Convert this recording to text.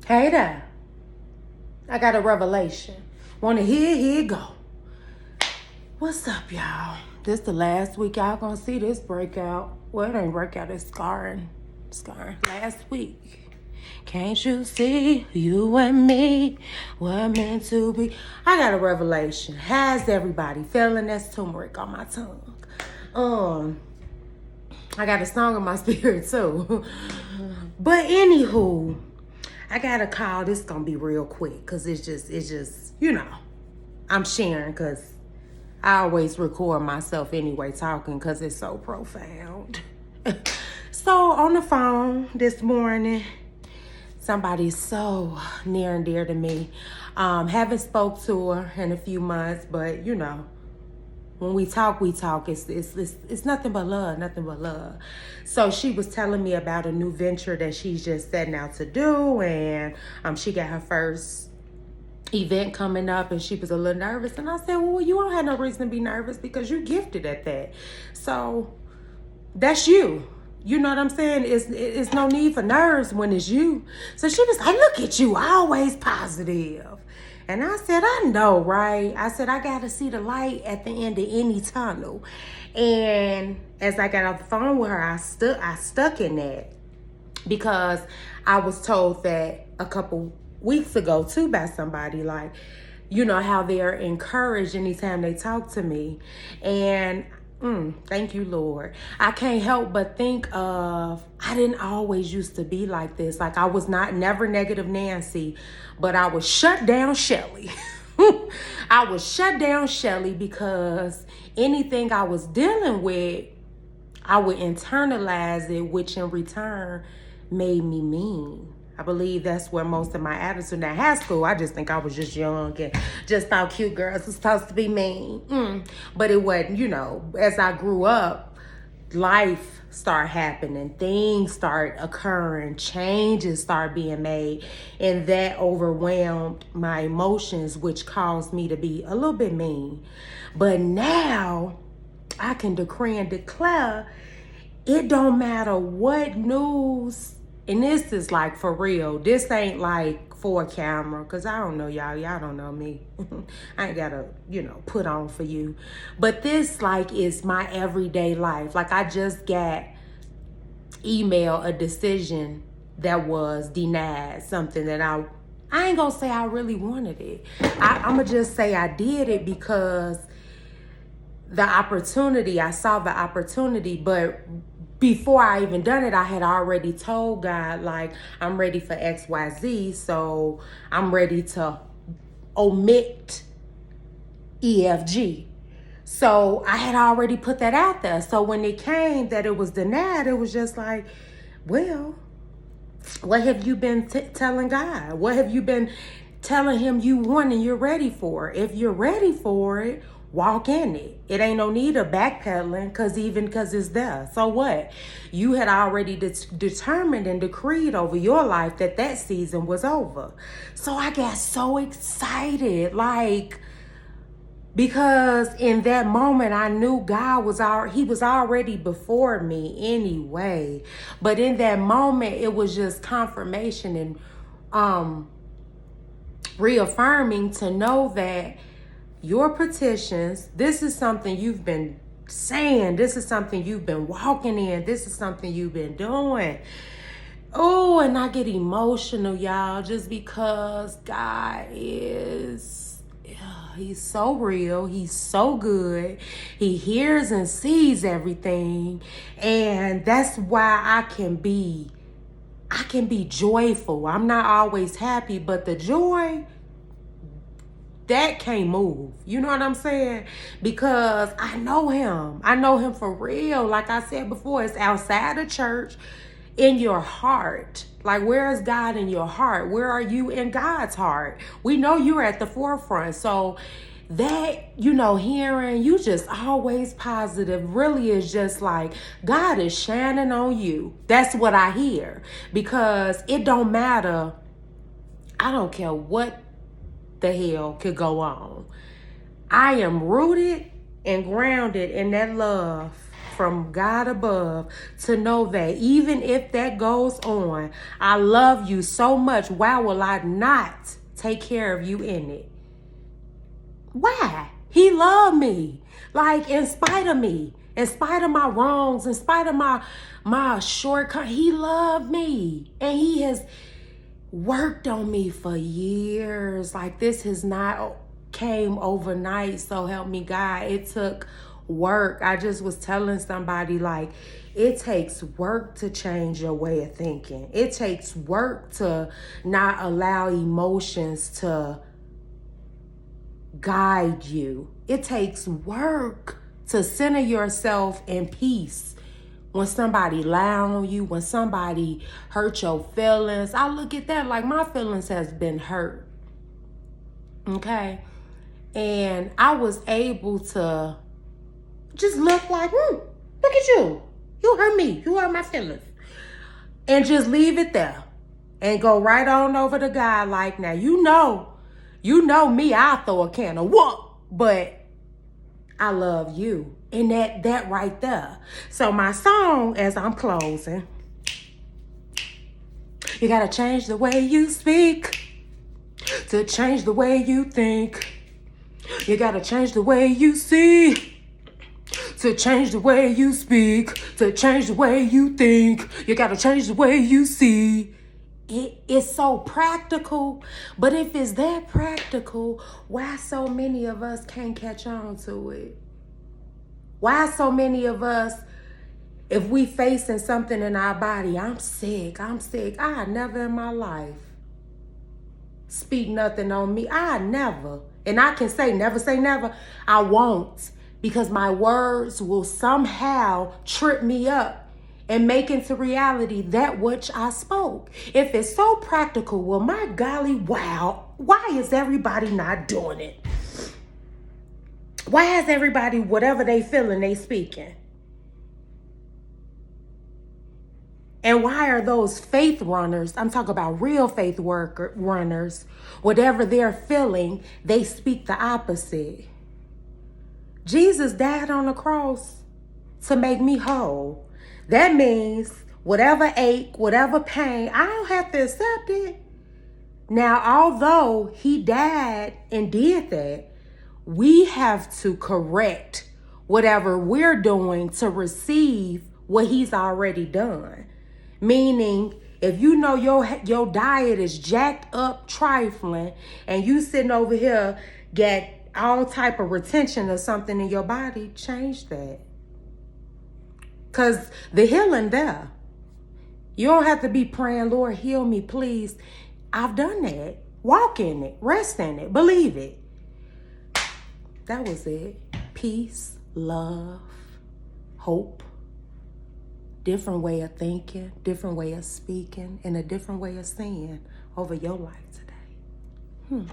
Hey there. I got a revelation. Want to hear? Here it go. What's up, y'all? This the last week y'all gonna see this breakout. Well, it ain't breakout, it's scarring. Last week. Can't you see you and me were meant to be? I got a revelation. How's everybody feeling? That's turmeric on my tongue. I got a song in my spirit too. But anywho, I got a call. This is gonna be real quick because it's just, I'm sharing because I always record myself anyway talking because it's so profound. So on the phone this morning, somebody so near and dear to me. Haven't spoke to her in a few months, but when we talk. It's nothing but love, So she was telling me about a new venture that she's just setting out to do, and she got her first event coming up, and she was a little nervous. And I said, well, you don't have no reason to be nervous because you're gifted at that. So that's you. You know what I'm saying? It's no need for nerves when it's you. So she was like, look at you, always positive. And I said, I know, right? I said, I got to see the light at the end of any tunnel. And as I got off the phone with her, I stuck in that because I was told that a couple weeks ago too by somebody, like, how they're encouraged anytime they talk to me. And thank you, Lord. I can't help but think of, I didn't always used to be like this. Like I was never negative Nancy, but I was shut down Shelly. I was shut down Shelly because anything I was dealing with, I would internalize it, which in return made me mean. I believe that's where most of my attitude in high school. I just think I was just young and just thought cute girls were supposed to be mean. But it wasn't, as I grew up, life started happening. Things start occurring. Changes start being made. And that overwhelmed my emotions, which caused me to be a little bit mean. But now I can decree and declare it don't matter what news. And this is like for real. This ain't like for a camera. Because I don't know y'all. Y'all don't know me. I ain't got to, put on for you. But this like is my everyday life. Like I just got a decision that was denied. Something that I ain't going to say I really wanted it. I'm going to just say I did it because I saw the opportunity. But before I even done it, I had already told God, like, I'm ready for XYZ, so I'm ready to omit EFG. So I had already put that out there. So when it came that it was denied, it was just like, well, what have you been telling God? What have you been telling him you want and you're ready for? If you're ready for it, walk in it. It ain't no need of backpedaling because it's there. So what? You had already determined and decreed over your life that season was over. So I got so excited, because in that moment I knew God he was already before me anyway. But in that moment, it was just confirmation and reaffirming to know that your petitions, this is something you've been saying. This is something you've been walking in. This is something you've been doing. Oh, and I get emotional, y'all, just because God he's so real. He's so good. He hears and sees everything. And that's why I can be joyful. I'm not always happy, but the joy, that can't move. You know what I'm saying? Because I know him. I know him for real. Like I said before, it's outside the church, in your heart. Like, where is God in your heart? Where are you in God's heart? We know you're at the forefront. So that, hearing you just always positive really is just like God is shining on you. That's what I hear. Because it don't matter. I don't care what the hell could go on. I am rooted and grounded in that love from God above to know that even if that goes on, I love you so much. Why will I not take care of you in it? Why? He loved me. Like, in spite of me, in spite of my wrongs, in spite of my shortcomings, he loved me. And he has worked on me for years. Like, this has not came overnight, so help me God. It took work. I just was telling somebody, like, it takes work to change your way of thinking. It takes work to not allow emotions to guide you. It takes work to center yourself in peace. When somebody lie on you, when somebody hurt your feelings, I look at that like my feelings has been hurt. Okay? And I was able to just look like, look at you. You hurt me. You hurt my feelings. And just leave it there. And go right on over to God like, now you know me, I'll throw a can of whoop. But I love you. And that right there. So my song, as I'm closing, you gotta change the way you speak to change the way you think. You gotta change the way you see to change the way you speak, to change the way you think. You gotta change the way you see. It's so practical, but if it's that practical, why so many of us can't catch on to it? Why so many of us, if we facing something in our body, I'm sick. I never in my life speak nothing on me. I never. And I can never say never. I won't, because my words will somehow trip me up and make into reality that which I spoke. If it's so practical, well, my golly, wow, why is everybody not doing it? Why is everybody, whatever they feeling, they speaking? And why are those faith runners, I'm talking about real faith runners, whatever they're feeling, they speak the opposite? Jesus died on the cross to make me whole. That means whatever ache, whatever pain, I don't have to accept it. Now, although he died and did that, we have to correct whatever we're doing to receive what he's already done. Meaning, if you know your diet is jacked up, trifling, and you sitting over here get all type of retention or something in your body, change that. Because the healing there. You don't have to be praying, Lord, heal me, please. I've done that. Walk in it. Rest in it. Believe it. That was it. Peace, love, hope. Different way of thinking, different way of speaking, and a different way of seeing over your life today.